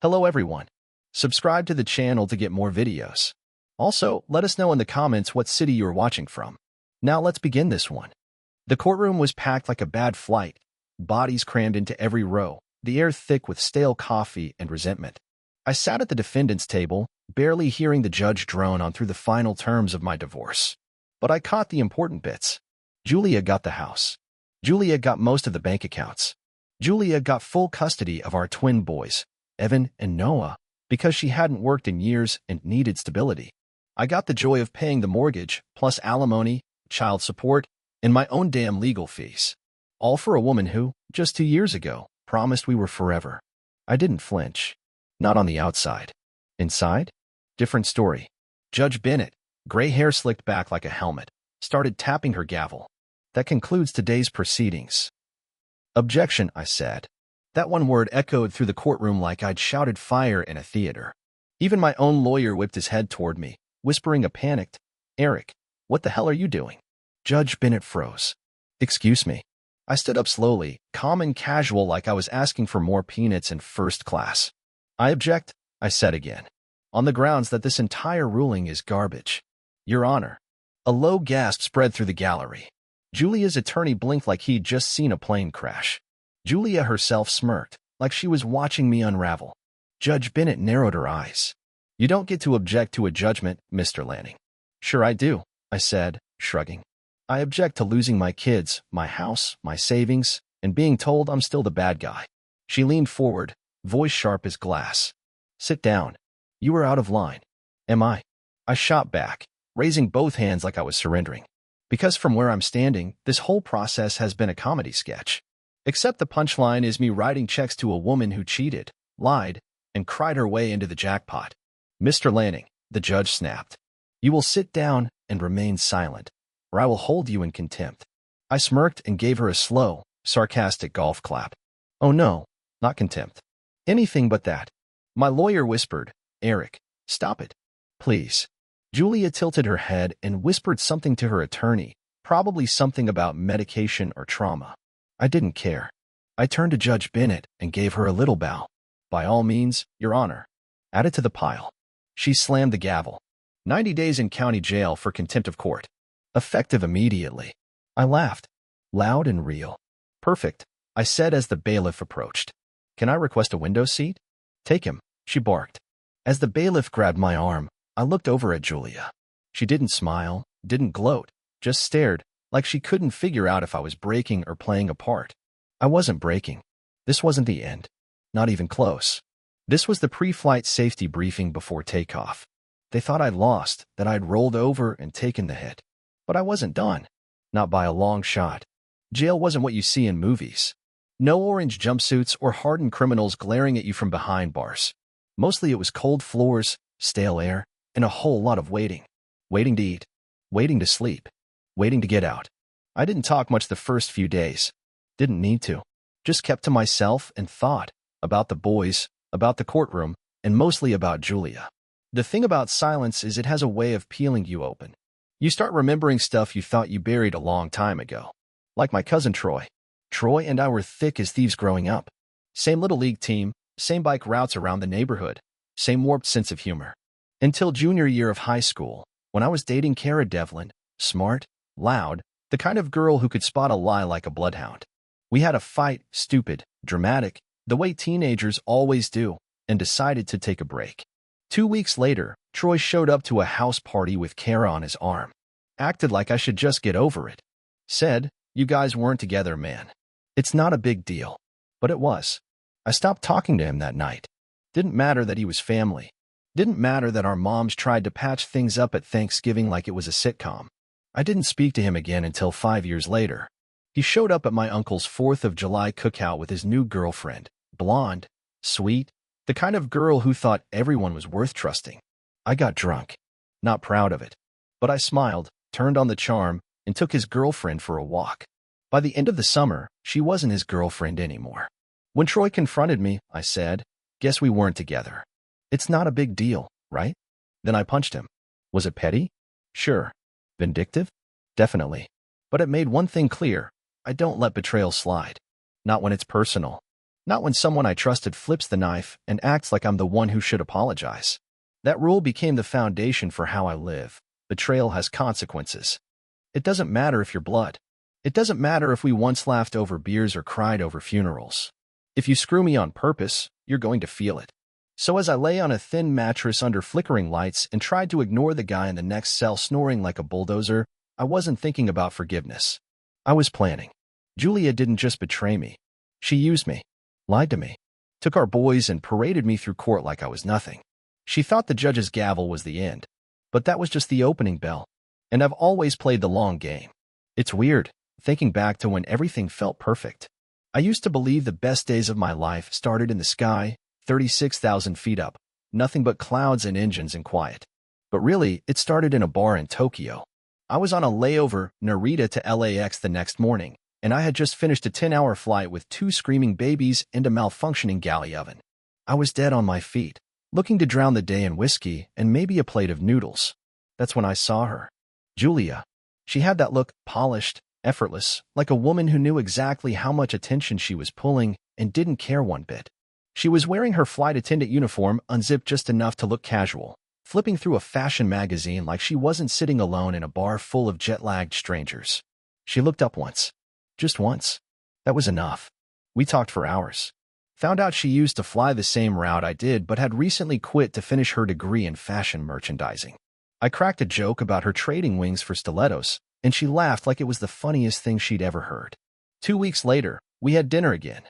Hello everyone. Subscribe to the channel to get more videos. Also, let us know in the comments what city you are watching from. Now let's begin this one. The courtroom was packed like a bad flight, bodies crammed into every row, the air thick with stale coffee and resentment. I sat at the defendant's table, barely hearing the judge drone on through the final terms of my divorce. But I caught the important bits. Julia got the house. Julia got most of the bank accounts. Julia got full custody of our twin boys, Evan and Noah, because she hadn't worked in years and needed stability. I got the joy of paying the mortgage, plus alimony, child support, and my own damn legal fees. All for a woman who, just 2 years ago, promised we were forever. I didn't flinch. Not on the outside. Inside? Different story. Judge Bennett, gray hair slicked back like a helmet, started tapping her gavel. That concludes today's proceedings. Objection, I said. That one word echoed through the courtroom like I'd shouted fire in a theater. Even my own lawyer whipped his head toward me, whispering a panicked, "Eric, what the hell are you doing?" Judge Bennett froze. "Excuse me." I stood up slowly, calm and casual like I was asking for more peanuts in first class. "I object," I said again, "on the grounds that this entire ruling is garbage. Your Honor." A low gasp spread through the gallery. Julia's attorney blinked like he'd just seen a plane crash. Julia herself smirked, like she was watching me unravel. Judge Bennett narrowed her eyes. "You don't get to object to a judgment, Mr. Lanning." "Sure I do," I said, shrugging. "I object to losing my kids, my house, my savings, and being told I'm still the bad guy." She leaned forward, voice sharp as glass. "Sit down. You are out of line." "Am I?" I shot back, raising both hands like I was surrendering. Because from where I'm standing, this whole process has been a comedy sketch. Except the punchline is me writing checks to a woman who cheated, lied, and cried her way into the jackpot. "Mr. Lanning," the judge snapped, "you will sit down and remain silent, or I will hold you in contempt." I smirked and gave her a slow, sarcastic golf clap. "Oh no, not contempt. Anything but that." My lawyer whispered, "Eric, stop it. Please." Julia tilted her head and whispered something to her attorney, probably something about medication or trauma. I didn't care. I turned to Judge Bennett and gave her a little bow. "By all means, Your Honor." Add it to the pile. She slammed the gavel. 90 days in county jail for contempt of court. Effective immediately. I laughed. Loud and real. "Perfect," I said as the bailiff approached. "Can I request a window seat?" "Take him," she barked. As the bailiff grabbed my arm, I looked over at Julia. She didn't smile, didn't gloat, just stared, like she couldn't figure out if I was breaking or playing a part. I wasn't breaking. This wasn't the end. Not even close. This was the pre-flight safety briefing before takeoff. They thought I'd lost, that I'd rolled over and taken the hit. But I wasn't done. Not by a long shot. Jail wasn't what you see in movies. No orange jumpsuits or hardened criminals glaring at you from behind bars. Mostly it was cold floors, stale air, and a whole lot of waiting. Waiting to eat. Waiting to sleep. Waiting to get out. I didn't talk much the first few days. Didn't need to. Just kept to myself and thought about the boys, about the courtroom, and mostly about Julia. The thing about silence is it has a way of peeling you open. You start remembering stuff you thought you buried a long time ago. Like my cousin Troy. Troy and I were thick as thieves growing up. Same little league team, same bike routes around the neighborhood, same warped sense of humor. Until junior year of high school, when I was dating Cara Devlin, smart, loud, the kind of girl who could spot a lie like a bloodhound. We had a fight, stupid, dramatic, the way teenagers always do, and decided to take a break. 2 weeks later, Troy showed up to a house party with Cara on his arm. Acted like I should just get over it. Said, "You guys weren't together, man. It's not a big deal." But it was. I stopped talking to him that night. Didn't matter that he was family. Didn't matter that our moms tried to patch things up at Thanksgiving like it was a sitcom. I didn't speak to him again until 5 years later. He showed up at my uncle's 4th of July cookout with his new girlfriend, blonde, sweet, the kind of girl who thought everyone was worth trusting. I got drunk. Not proud of it. But I smiled, turned on the charm, and took his girlfriend for a walk. By the end of the summer, she wasn't his girlfriend anymore. When Troy confronted me, I said, "Guess we weren't together." "It's not a big deal, right?" Then I punched him. Was it petty? Sure. Vindictive? Definitely. But it made one thing clear. I don't let betrayal slide. Not when it's personal. Not when someone I trusted flips the knife and acts like I'm the one who should apologize. That rule became the foundation for how I live. Betrayal has consequences. It doesn't matter if you're blood. It doesn't matter if we once laughed over beers or cried over funerals. If you screw me on purpose, you're going to feel it. So as I lay on a thin mattress under flickering lights and tried to ignore the guy in the next cell snoring like a bulldozer, I wasn't thinking about forgiveness. I was planning. Julia didn't just betray me. She used me, lied to me, took our boys and paraded me through court like I was nothing. She thought the judge's gavel was the end. But that was just the opening bell. And I've always played the long game. It's weird, thinking back to when everything felt perfect. I used to believe the best days of my life started in the sky, 36,000 feet up, nothing but clouds and engines and quiet. But really, it started in a bar in Tokyo. I was on a layover, Narita to LAX the next morning, and I had just finished a 10-hour flight with 2 screaming babies and a malfunctioning galley oven. I was dead on my feet, looking to drown the day in whiskey and maybe a plate of noodles. That's when I saw her. Julia. She had that look, polished, effortless, like a woman who knew exactly how much attention she was pulling and didn't care one bit. She was wearing her flight attendant uniform, unzipped just enough to look casual, flipping through a fashion magazine like she wasn't sitting alone in a bar full of jet-lagged strangers. She looked up once. Just once. That was enough. We talked for hours. Found out she used to fly the same route I did but had recently quit to finish her degree in fashion merchandising. I cracked a joke about her trading wings for stilettos, and she laughed like it was the funniest thing she'd ever heard. 2 weeks later, we had dinner again.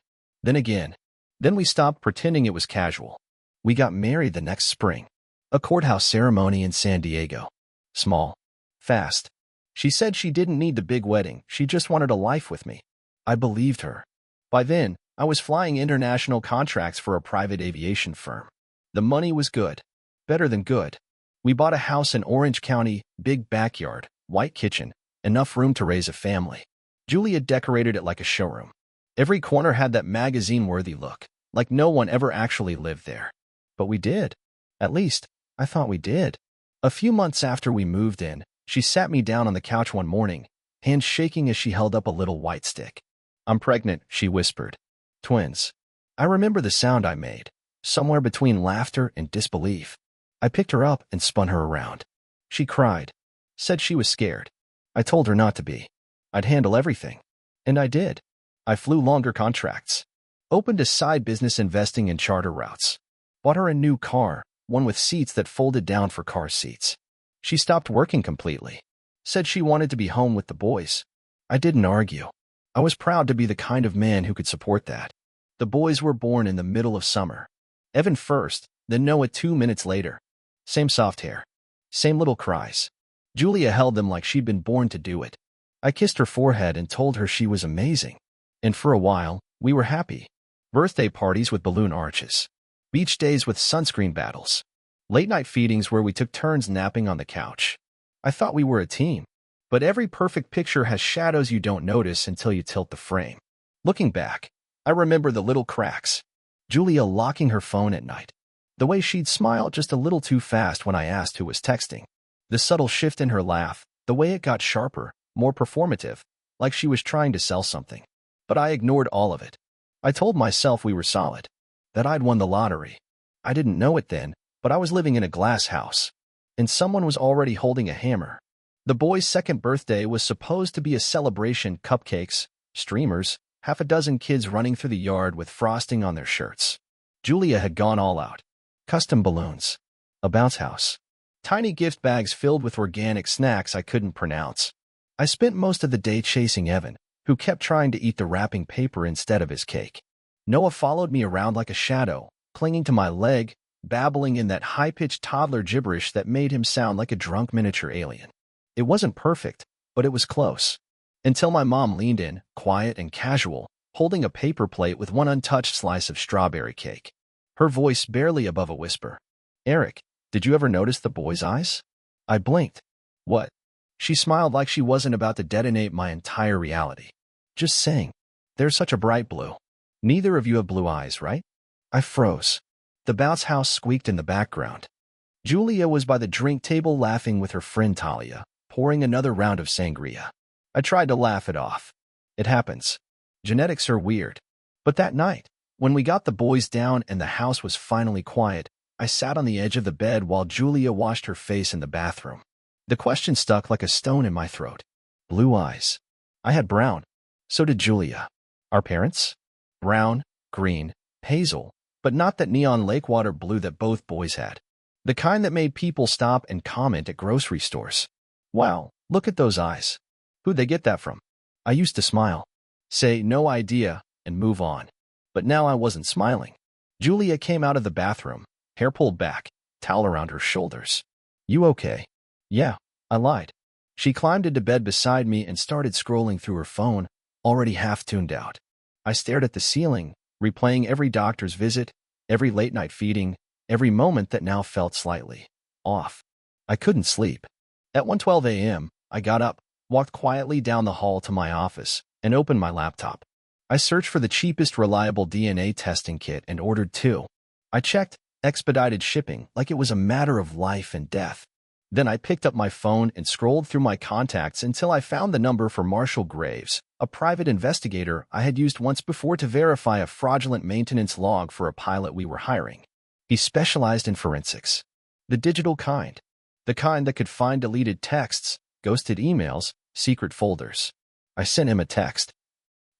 Then again. Then we stopped pretending it was casual. We got married the next spring. A courthouse ceremony in San Diego. Small. Fast. She said she didn't need the big wedding, she just wanted a life with me. I believed her. By then, I was flying international contracts for a private aviation firm. The money was good. Better than good. We bought a house in Orange County, big backyard, white kitchen, enough room to raise a family. Julia decorated it like a showroom. Every corner had that magazine-worthy look, like no one ever actually lived there. But we did. At least, I thought we did. A few months after we moved in, she sat me down on the couch one morning, hands shaking as she held up a little white stick. "I'm pregnant," she whispered. "Twins." I remember the sound I made, somewhere between laughter and disbelief. I picked her up and spun her around. She cried, said she was scared. I told her not to be. I'd handle everything. And I did. I flew longer contracts. Opened a side business investing in charter routes. Bought her a new car, one with seats that folded down for car seats. She stopped working completely. Said she wanted to be home with the boys. I didn't argue. I was proud to be the kind of man who could support that. The boys were born in the middle of summer. Evan first, then Noah 2 minutes later. Same soft hair. Same little cries. Julia held them like she'd been born to do it. I kissed her forehead and told her she was amazing. And for a while, we were happy. Birthday parties with balloon arches. Beach days with sunscreen battles. Late-night feedings where we took turns napping on the couch. I thought we were a team. But every perfect picture has shadows you don't notice until you tilt the frame. Looking back, I remember the little cracks. Julia locking her phone at night. The way she'd smile just a little too fast when I asked who was texting. The subtle shift in her laugh, the way it got sharper, more performative, like she was trying to sell something. But I ignored all of it. I told myself we were solid, that I'd won the lottery. I didn't know it then, but I was living in a glass house. And someone was already holding a hammer. The boy's second birthday was supposed to be a celebration, cupcakes, streamers, half a dozen kids running through the yard with frosting on their shirts. Julia had gone all out. Custom balloons. A bounce house. Tiny gift bags filled with organic snacks I couldn't pronounce. I spent most of the day chasing Evan, who kept trying to eat the wrapping paper instead of his cake. Noah followed me around like a shadow, clinging to my leg, babbling in that high-pitched toddler gibberish that made him sound like a drunk miniature alien. It wasn't perfect, but it was close. Until my mom leaned in, quiet and casual, holding a paper plate with one untouched slice of strawberry cake. Her voice barely above a whisper. "Eric, did you ever notice the boy's eyes?" I blinked. "What?" She smiled like she wasn't about to detonate my entire reality. "Just saying. They're such a bright blue. Neither of you have blue eyes, right?" I froze. The bounce house squeaked in the background. Julia was by the drink table laughing with her friend Talia, pouring another round of sangria. I tried to laugh it off. It happens. Genetics are weird. But that night, When we got the boys down and the house was finally quiet, I sat on the edge of the bed while Julia washed her face in the bathroom. The question stuck like a stone in my throat. Blue eyes. I had brown. So did Julia. Our parents? Brown, green, hazel, but not that neon lakewater blue that both boys had. The kind that made people stop and comment at grocery stores. Wow, look at those eyes. Who'd they get that from? I used to smile, say no idea, and move on. But now I wasn't smiling. Julia came out of the bathroom, hair pulled back, towel around her shoulders. You okay? Yeah, I lied. She climbed into bed beside me and started scrolling through her phone, already half tuned out. I stared at the ceiling, replaying every doctor's visit, every late-night feeding, every moment that now felt slightly off. I couldn't sleep. At 1:12 a.m., I got up, walked quietly down the hall to my office, and opened my laptop. I searched for the cheapest reliable DNA testing kit and ordered 2. I checked expedited shipping like it was a matter of life and death. Then I picked up my phone and scrolled through my contacts until I found the number for Marshall Graves, a private investigator I had used once before to verify a fraudulent maintenance log for a pilot we were hiring. He specialized in forensics. The digital kind. The kind that could find deleted texts, ghosted emails, secret folders. I sent him a text.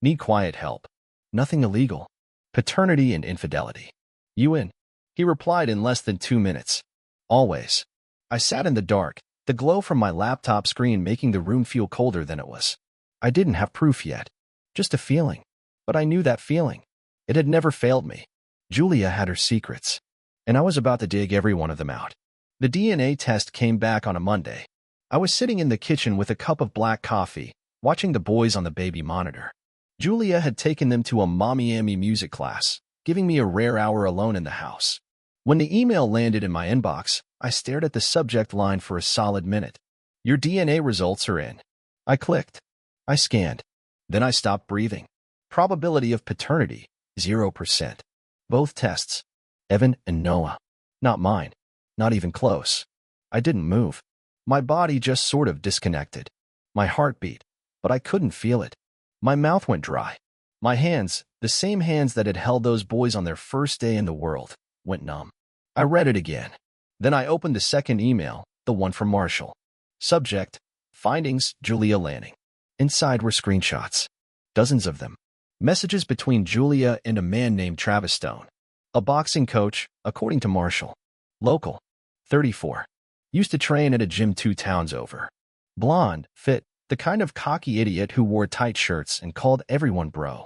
Need quiet help. Nothing illegal. Paternity and infidelity. You in? He replied in less than 2 minutes. Always. I sat in the dark, the glow from my laptop screen making the room feel colder than it was. I didn't have proof yet. Just a feeling. But I knew that feeling. It had never failed me. Julia had her secrets. And I was about to dig every one of them out. The DNA test came back on a Monday. I was sitting in the kitchen with a cup of black coffee, watching the boys on the baby monitor. Julia had taken them to a mommy-ammy music class, giving me a rare hour alone in the house. When the email landed in my inbox, I stared at the subject line for a solid minute. Your DNA results are in. I clicked. I scanned. Then I stopped breathing. Probability of paternity, 0%. Both tests. Evan and Noah. Not mine. Not even close. I didn't move. My body just sort of disconnected. My heart beat, but I couldn't feel it. My mouth went dry. My hands, the same hands that had held those boys on their first day in the world, went numb. I read it again. Then I opened the second email, the one from Marshall. Subject, Findings, Julia Lanning. Inside were screenshots. Dozens of them. Messages between Julia and a man named Travis Stone. A boxing coach, according to Marshall. Local. 34. Used to train at a gym 2 towns over. Blonde, fit, the kind of cocky idiot who wore tight shirts and called everyone bro.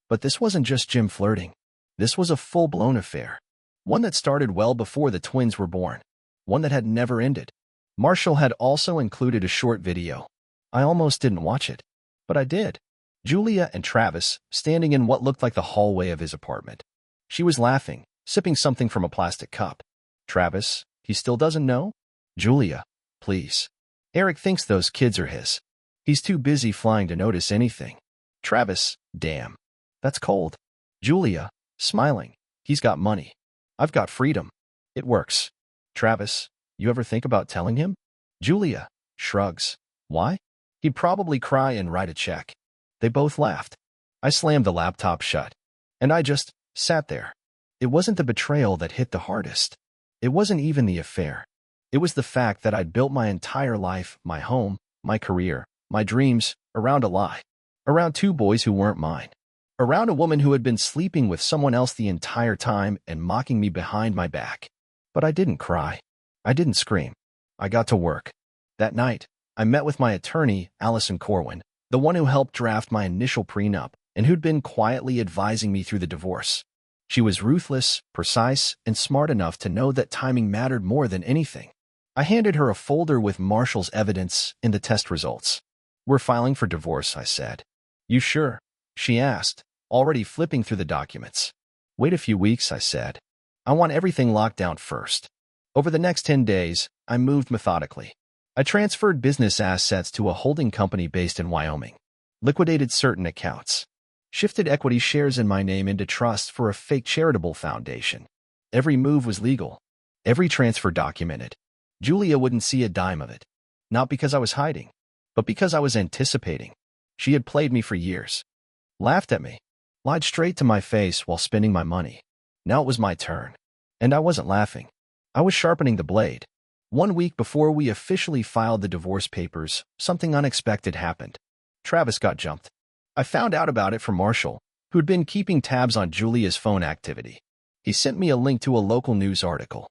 But this wasn't just gym flirting. This was a full-blown affair. One that started well before the twins were born. One that had never ended. Marshall had also included a short video. I almost didn't watch it. But I did. Julia and Travis, standing in what looked like the hallway of his apartment. She was laughing, sipping something from a plastic cup. Travis, he still doesn't know? Julia, please. Eric thinks those kids are his. He's too busy flying to notice anything. Travis, damn. That's cold. Julia, smiling. He's got money. I've got freedom. It works. Travis, you ever think about telling him? Julia, shrugs. Why? He'd probably cry and write a check. They both laughed. I slammed the laptop shut. And I just sat there. It wasn't the betrayal that hit the hardest. It wasn't even the affair. It was the fact that I'd built my entire life, my home, my career, my dreams, around a lie. Around 2 boys who weren't mine. Around a woman who had been sleeping with someone else the entire time and mocking me behind my back. But I didn't cry. I didn't scream. I got to work. That night, I met with my attorney, Allison Corwin, the one who helped draft my initial prenup and who'd been quietly advising me through the divorce. She was ruthless, precise, and smart enough to know that timing mattered more than anything. I handed her a folder with Marshall's evidence and the test results. We're filing for divorce, I said. You sure? She asked, already flipping through the documents. Wait a few weeks, I said. I want everything locked down first. Over the next 10 days, I moved methodically. I transferred business assets to a holding company based in Wyoming. Liquidated certain accounts. Shifted equity shares in my name into trust for a fake charitable foundation. Every move was legal. Every transfer documented. Julia wouldn't see a dime of it. Not because I was hiding, but because I was anticipating. She had played me for years. Laughed at me. lied straight to my face while spending my money. Now it was my turn. And I wasn't laughing. I was sharpening the blade. 1 week before we officially filed the divorce papers, something unexpected happened. Travis got jumped. I found out about it from Marshall, who'd been keeping tabs on Julia's phone activity. He sent me a link to a local news article.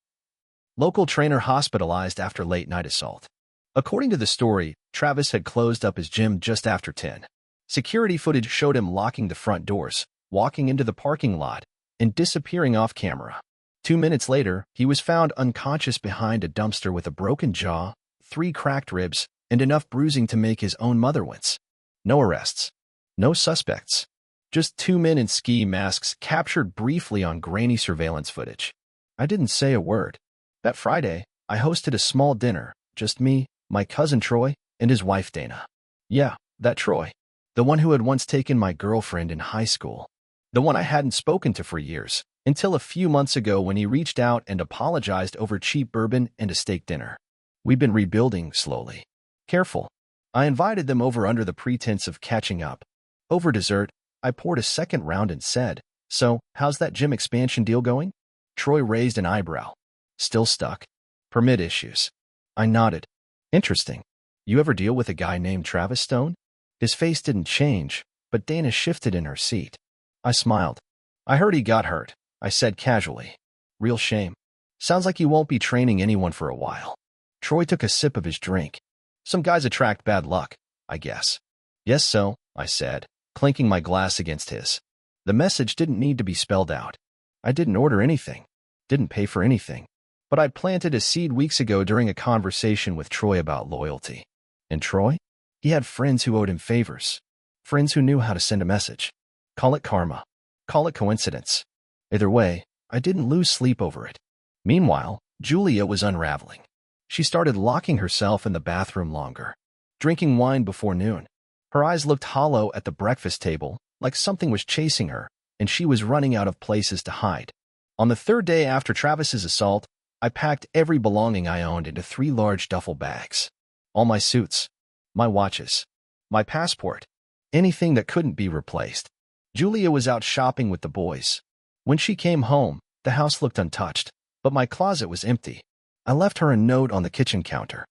Local trainer hospitalized after late-night assault. According to the story, Travis had closed up his gym just after 10. Security footage showed him locking the front doors, walking into the parking lot, and disappearing off camera. 2 minutes later, he was found unconscious behind a dumpster with a broken jaw, 3 cracked ribs, and enough bruising to make his own mother wince. No arrests. No suspects. Just 2 men in ski masks captured briefly on grainy surveillance footage. I didn't say a word. That Friday, I hosted a small dinner, just me, my cousin Troy, and his wife Dana. Yeah, that Troy. The one who had once taken my girlfriend in high school. The one I hadn't spoken to for years, until a few months ago when he reached out and apologized over cheap bourbon and a steak dinner. We'd been rebuilding slowly. Careful. I invited them over under the pretense of catching up. Over dessert, I poured a second round and said, "So, how's that gym expansion deal going?" Troy raised an eyebrow. Still stuck. Permit issues. I nodded. Interesting. You ever deal with a guy named Travis Stone? His face didn't change, but Dana shifted in her seat. I smiled. I heard he got hurt, I said casually. Real shame. Sounds like you won't be training anyone for a while. Troy took a sip of his drink. Some guys attract bad luck, I guess. Yes, so, I said, clinking my glass against his. The message didn't need to be spelled out. I didn't order anything. Didn't pay for anything. But I'd planted a seed weeks ago during a conversation with Troy about loyalty. And Troy? He had friends who owed him favors. Friends who knew how to send a message. Call it karma. Call it coincidence. Either way, I didn't lose sleep over it. Meanwhile, Julia was unraveling. She started locking herself in the bathroom longer. Drinking wine before noon. Her eyes looked hollow at the breakfast table, like something was chasing her, and she was running out of places to hide. On the 3rd day after Travis's assault, I packed every belonging I owned into 3 large duffel bags. All my suits, my watches, my passport, anything that couldn't be replaced. Julia was out shopping with the boys. When she came home, the house looked untouched, but my closet was empty. I left her a note on the kitchen counter.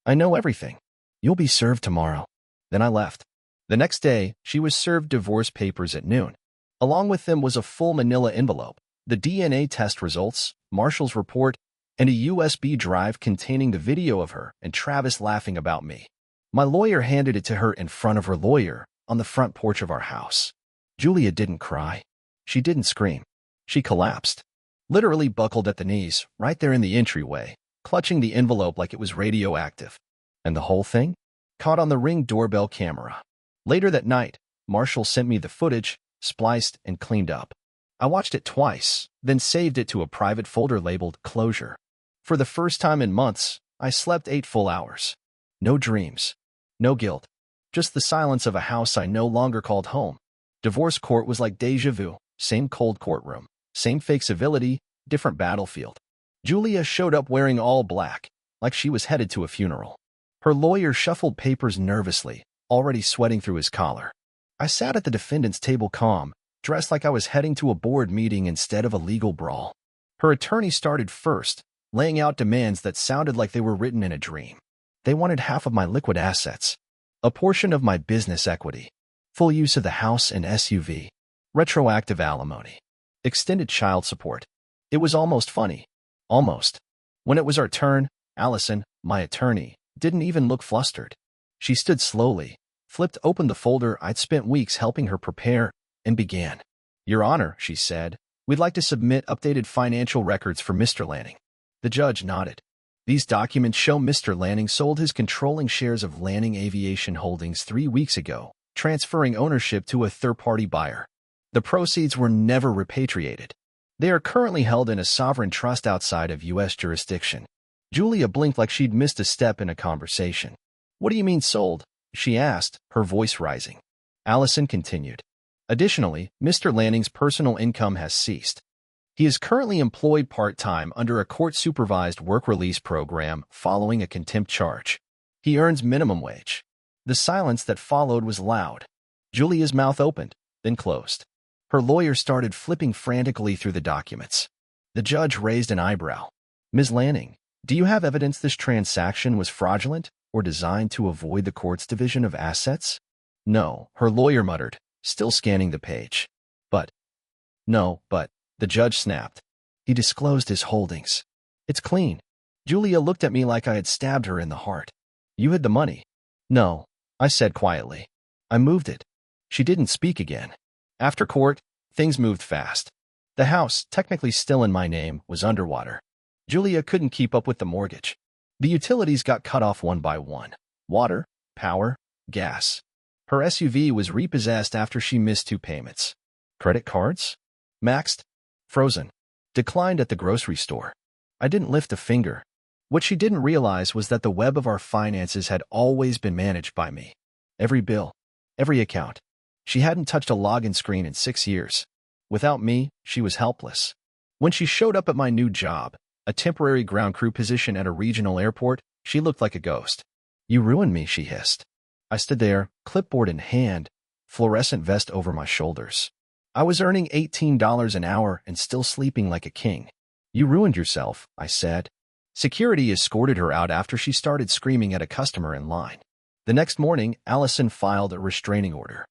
I know everything. You'll be served tomorrow. Then I left. The next day, she was served divorce papers at noon. Along with them was a full manila envelope, the DNA test results, Marshall's report, and a USB drive containing the video of her and Travis laughing about me. My lawyer handed it to her in front of her lawyer on the front porch of our house. Julia didn't cry. She didn't scream. She collapsed. Literally buckled at the knees, right there in the entryway, clutching the envelope like it was radioactive. And the whole thing? Caught on the Ring doorbell camera. Later that night, Marshall sent me the footage, spliced and cleaned up. I watched it twice, then saved it to a private folder labeled Closure. For the first time in months, I slept 8 full hours. No dreams. No guilt. Just the silence of a house I no longer called home. Divorce court was like déjà vu, same cold courtroom, same fake civility, different battlefield. Julia showed up wearing all black, like she was headed to a funeral. Her lawyer shuffled papers nervously, already sweating through his collar. I sat at the defendant's table calm, dressed like I was heading to a board meeting instead of a legal brawl. Her attorney started first, laying out demands that sounded like they were written in a dream. They wanted half of my liquid assets, a portion of my business equity, full use of the house and SUV, retroactive alimony, extended child support. It was almost funny. Almost. When it was our turn, Allison, my attorney, didn't even look flustered. She stood slowly, flipped open the folder I'd spent weeks helping her prepare, and began. "Your Honor," she said, "we'd like to submit updated financial records for Mr. Lanning." The judge nodded. "These documents show Mr. Lanning sold his controlling shares of Lanning Aviation Holdings 3 weeks ago, transferring ownership to a third-party buyer. The proceeds were never repatriated. They are currently held in a sovereign trust outside of U.S. jurisdiction." Julia blinked like she'd missed a step in a conversation. "What do you mean sold?" she asked, her voice rising. Allison continued. "Additionally, Mr. Lanning's personal income has ceased. He is currently employed part-time under a court-supervised work release program following a contempt charge. He earns minimum wage." The silence that followed was loud. Julia's mouth opened, then closed. Her lawyer started flipping frantically through the documents. The judge raised an eyebrow. Ms. Lanning, do you have evidence this transaction was fraudulent or designed to avoid the court's division of assets? No, her lawyer muttered, still scanning the page. But, the judge snapped. He disclosed his holdings. It's clean. Julia looked at me like I had stabbed her in the heart. You had the money. No, I said quietly. I moved it. She didn't speak again. After court, things moved fast. The house, technically still in my name, was underwater. Julia couldn't keep up with the mortgage. The utilities got cut off one by one. Water, power, gas. Her SUV was repossessed after she missed 2 payments. Credit cards? Maxed. Frozen. Declined at the grocery store. I didn't lift a finger. What she didn't realize was that the web of our finances had always been managed by me. Every bill. Every account. She hadn't touched a login screen in 6 years. Without me, she was helpless. When she showed up at my new job, a temporary ground crew position at a regional airport, she looked like a ghost. You ruined me, she hissed. I stood there, clipboard in hand, fluorescent vest over my shoulders. I was earning $18 an hour and still sleeping like a king. You ruined yourself, I said. Security escorted her out after she started screaming at a customer in line. The next morning, Allison filed a restraining order.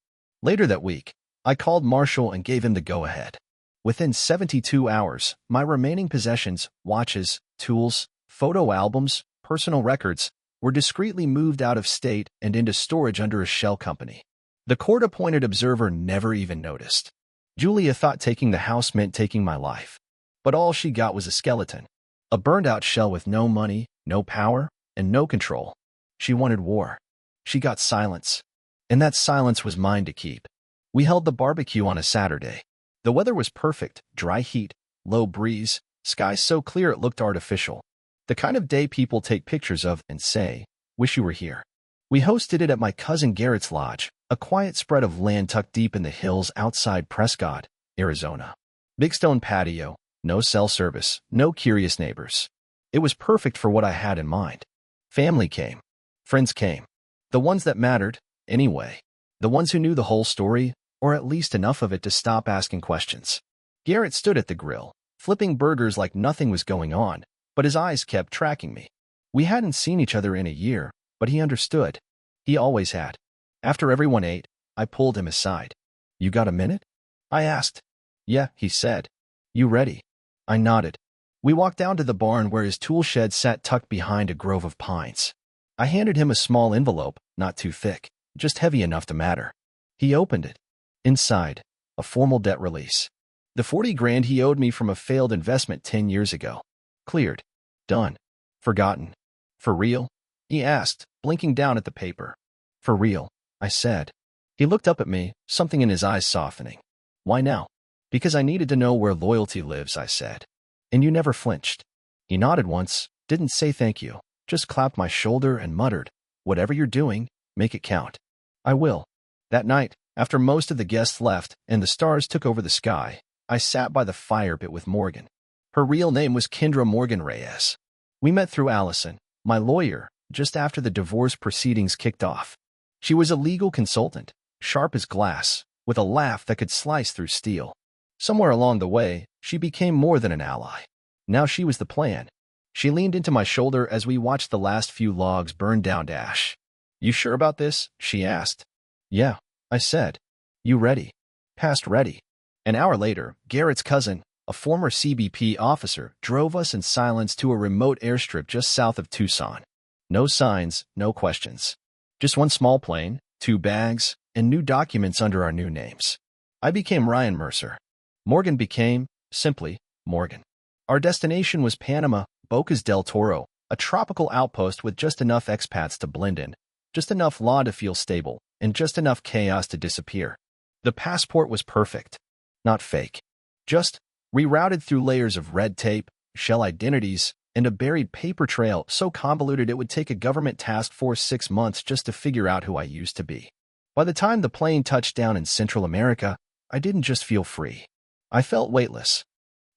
Later that week, I called Marshall and gave him the go-ahead. Within 72 hours, my remaining possessions, watches, tools, photo albums, personal records, were discreetly moved out of state and into storage under a shell company. The court-appointed observer never even noticed. Julia thought taking the house meant taking my life. But all she got was a skeleton. A burned-out shell with no money, no power, and no control. She wanted war. She got silence. And that silence was mine to keep. We held the barbecue on a Saturday. The weather was perfect, dry heat, low breeze, sky so clear it looked artificial. The kind of day people take pictures of and say, wish you were here. We hosted it at my cousin Garrett's lodge, a quiet spread of land tucked deep in the hills outside Prescott, Arizona. Big stone patio, no cell service, no curious neighbors. It was perfect for what I had in mind. Family came. Friends came. The ones that mattered, anyway. The ones who knew the whole story, or at least enough of it to stop asking questions. Garrett stood at the grill, flipping burgers like nothing was going on, but his eyes kept tracking me. We hadn't seen each other in a year, but he understood. He always had. After everyone ate, I pulled him aside. You got a minute? I asked. Yeah, he said. You ready? I nodded. We walked down to the barn where his tool shed sat tucked behind a grove of pines. I handed him a small envelope, not too thick, just heavy enough to matter. He opened it. Inside, a formal debt release. The 40 grand he owed me from a failed investment 10 years ago. Cleared. Done. Forgotten. For real? He asked, blinking down at the paper. For real, I said. He looked up at me, something in his eyes softening. Why now? Because I needed to know where loyalty lives, I said. And you never flinched. He nodded once, didn't say thank you, just clapped my shoulder and muttered, whatever you're doing, make it count. I will. That night, after most of the guests left and the stars took over the sky, I sat by the fire pit with Morgan. Her real name was Kendra Morgan Reyes. We met through Allison, my lawyer, just after the divorce proceedings kicked off. She was a legal consultant, sharp as glass, with a laugh that could slice through steel. Somewhere along the way, she became more than an ally. Now she was the plan. She leaned into my shoulder as we watched the last few logs burn down to ash. You sure about this? She asked. Yeah, I said. You ready? Past ready. An hour later, Garrett's cousin, a former CBP officer, drove us in silence to a remote airstrip just south of Tucson. No signs, no questions. Just one small plane, 2 bags, and new documents under our new names. I became Ryan Mercer. Morgan became, simply, Morgan. Our destination was Panama, Bocas del Toro, a tropical outpost with just enough expats to blend in, just enough law to feel stable, and just enough chaos to disappear. The passport was perfect. Not fake. Just rerouted through layers of red tape, shell identities, and a buried paper trail so convoluted it would take a government task force 6 months just to figure out who I used to be. By the time the plane touched down in Central America, I didn't just feel free. I felt weightless.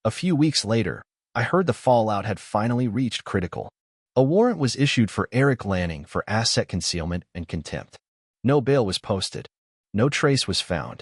A few weeks later, I heard the fallout had finally reached critical. A warrant was issued for Eric Lanning for asset concealment and contempt. No bail was posted. No trace was found.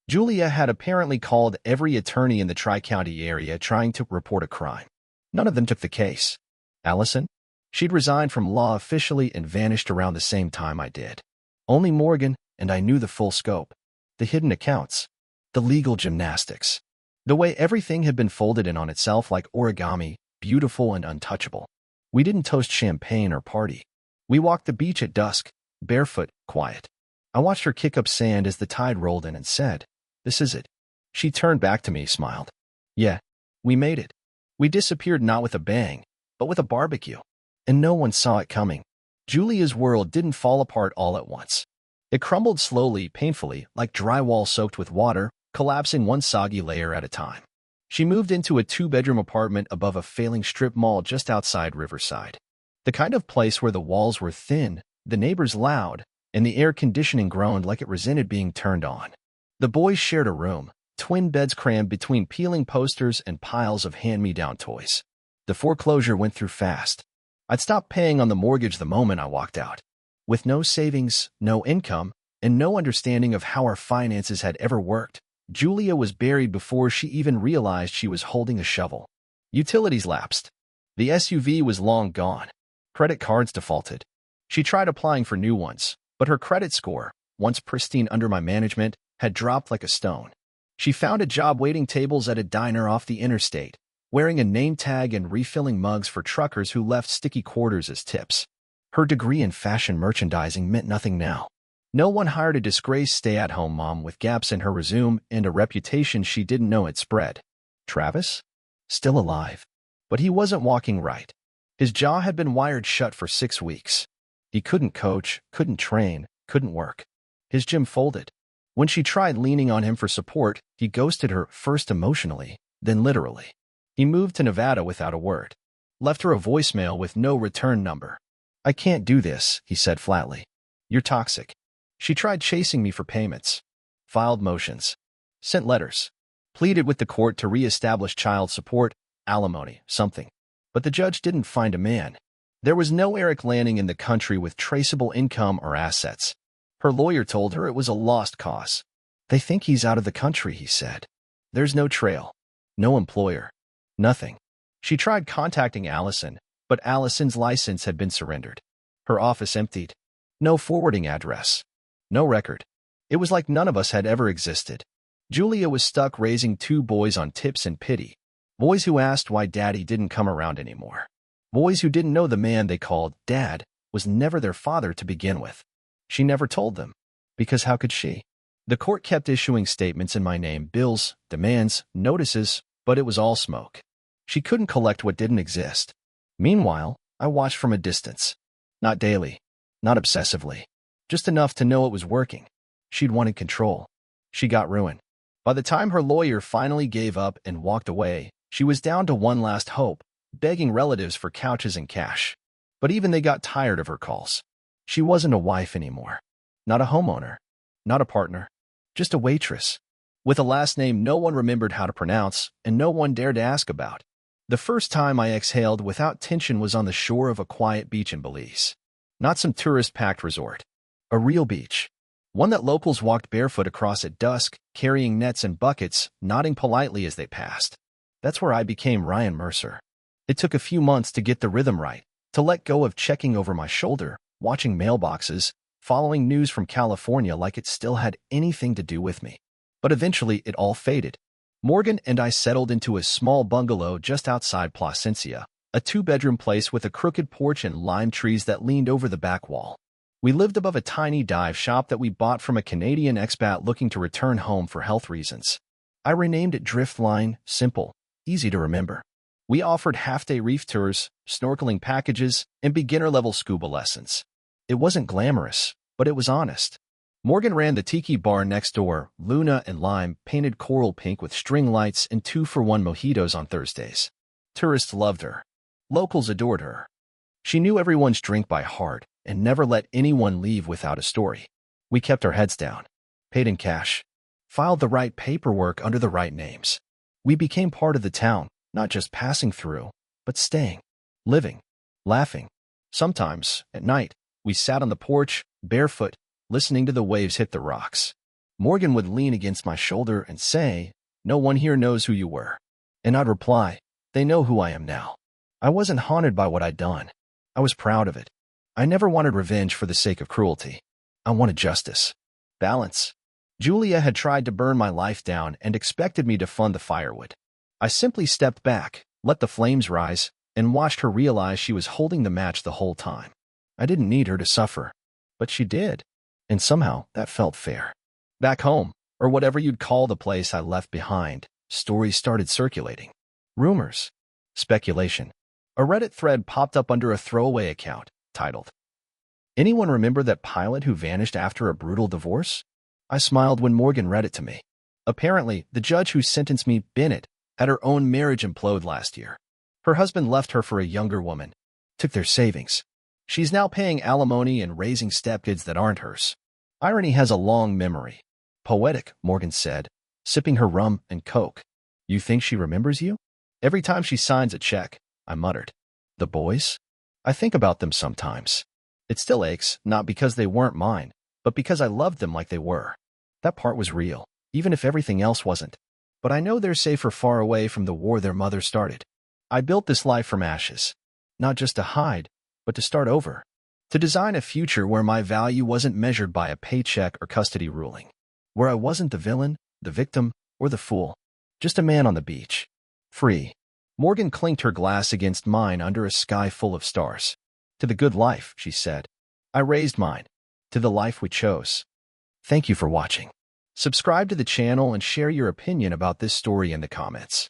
Julia had apparently called every attorney in the Tri-County area trying to report a crime. None of them took the case. Allison? She'd resigned from law officially and vanished around the same time I did. Only Morgan, and I knew the full scope. The hidden accounts. The legal gymnastics. The way everything had been folded in on itself like origami, beautiful and untouchable. We didn't toast champagne or party. We walked the beach at dusk, barefoot, quiet. I watched her kick up sand as the tide rolled in and said, "This is it." She turned back to me, smiled. "Yeah, we made it." We disappeared not with a bang, but with a barbecue. And no one saw it coming. Julia's world didn't fall apart all at once. It crumbled slowly, painfully, like drywall soaked with water, collapsing one soggy layer at a time. She moved into a 2-bedroom apartment above a failing strip mall just outside Riverside. The kind of place where the walls were thin, the neighbors loud, and the air conditioning groaned like it resented being turned on. The boys shared a room, twin beds crammed between peeling posters and piles of hand-me-down toys. The foreclosure went through fast. I'd stopped paying on the mortgage the moment I walked out. With no savings, no income, and no understanding of how our finances had ever worked, Julia was buried before she even realized she was holding a shovel. Utilities lapsed. The SUV was long gone. Credit cards defaulted. She tried applying for new ones, but her credit score, once pristine under my management, had dropped like a stone. She found a job waiting tables at a diner off the interstate, wearing a name tag and refilling mugs for truckers who left sticky quarters as tips. Her degree in fashion merchandising meant nothing now. No one hired a disgraced stay-at-home mom with gaps in her resume and a reputation she didn't know had spread. Travis? Still alive. But he wasn't walking right. His jaw had been wired shut for 6 weeks. He couldn't coach, couldn't train, couldn't work. His gym folded. When she tried leaning on him for support, he ghosted her, first emotionally, then literally. He moved to Nevada without a word. Left her a voicemail with no return number. "I can't do this," he said flatly. "You're toxic." She tried chasing me for payments. Filed motions. Sent letters. Pleaded with the court to re-establish child support, alimony, something. But the judge didn't find a man. There was no Eric Lanning in the country with traceable income or assets. Her lawyer told her it was a lost cause. "They think he's out of the country," he said. "There's no trail. No employer. Nothing." She tried contacting Allison, but Allison's license had been surrendered. Her office emptied. No forwarding address. No record. It was like none of us had ever existed. Julia was stuck raising 2 boys on tips and pity. Boys who asked why Daddy didn't come around anymore. Boys who didn't know the man they called Dad was never their father to begin with. She never told them. Because how could she? The court kept issuing statements in my name, bills, demands, notices, but it was all smoke. She couldn't collect what didn't exist. Meanwhile, I watched from a distance. Not daily. Not obsessively. Just enough to know it was working. She'd wanted control. She got ruined. By the time her lawyer finally gave up and walked away, she was down to one last hope, begging relatives for couches and cash. But even they got tired of her calls. She wasn't a wife anymore. Not a homeowner. Not a partner. Just a waitress. With a last name no one remembered how to pronounce, and no one dared to ask about. The first time I exhaled without tension was on the shore of a quiet beach in Belize. Not some tourist-packed resort. A real beach. One that locals walked barefoot across at dusk, carrying nets and buckets, nodding politely as they passed. That's where I became Ryan Mercer. It took a few months to get the rhythm right, to let go of checking over my shoulder, watching mailboxes, following news from California like it still had anything to do with me. But eventually it all faded. Morgan and I settled into a small bungalow just outside Placencia, a 2-bedroom place with a crooked porch and lime trees that leaned over the back wall. We lived above a tiny dive shop that we bought from a Canadian expat looking to return home for health reasons. I renamed it Driftline, simple, easy to remember. We offered half-day reef tours, snorkeling packages, and beginner-level scuba lessons. It wasn't glamorous, but it was honest. Morgan ran the tiki bar next door, Luna and Lime, painted coral pink with string lights and 2-for-1 mojitos on Thursdays. Tourists loved her. Locals adored her. She knew everyone's drink by heart and never let anyone leave without a story. We kept our heads down, paid in cash, filed the right paperwork under the right names. We became part of the town, not just passing through, but staying, living, laughing. Sometimes, at night, we sat on the porch, barefoot, listening to the waves hit the rocks. Morgan would lean against my shoulder and say, "No one here knows who you were." And I'd reply, "They know who I am now." I wasn't haunted by what I'd done. I was proud of it. I never wanted revenge for the sake of cruelty. I wanted justice. Balance. Julia had tried to burn my life down and expected me to fund the firewood. I simply stepped back, let the flames rise, and watched her realize she was holding the match the whole time. I didn't need her to suffer, but she did, and somehow that felt fair. Back home, or whatever you'd call the place I left behind, stories started circulating. Rumors. Speculation. A Reddit thread popped up under a throwaway account, titled, "Anyone remember that pilot who vanished after a brutal divorce?" I smiled when Morgan read it to me. Apparently, the judge who sentenced me, Bennett, had her own marriage implode last year. Her husband left her for a younger woman, took their savings. She's now paying alimony and raising stepkids that aren't hers. Irony has a long memory. Poetic, Morgan said, sipping her rum and coke. "You think she remembers you?" "Every time she signs a check," I muttered. "The boys? I think about them sometimes. It still aches, not because they weren't mine, but because I loved them like they were. That part was real, even if everything else wasn't. But I know they're safer far away from the war their mother started. I built this life from ashes, not just to hide, but to start over. To design a future where my value wasn't measured by a paycheck or custody ruling. Where I wasn't the villain, the victim, or the fool. Just a man on the beach. Free." Morgan clinked her glass against mine under a sky full of stars. "To the good life," she said. I raised mine. "To the life we chose." Thank you for watching. Subscribe to the channel and share your opinion about this story in the comments.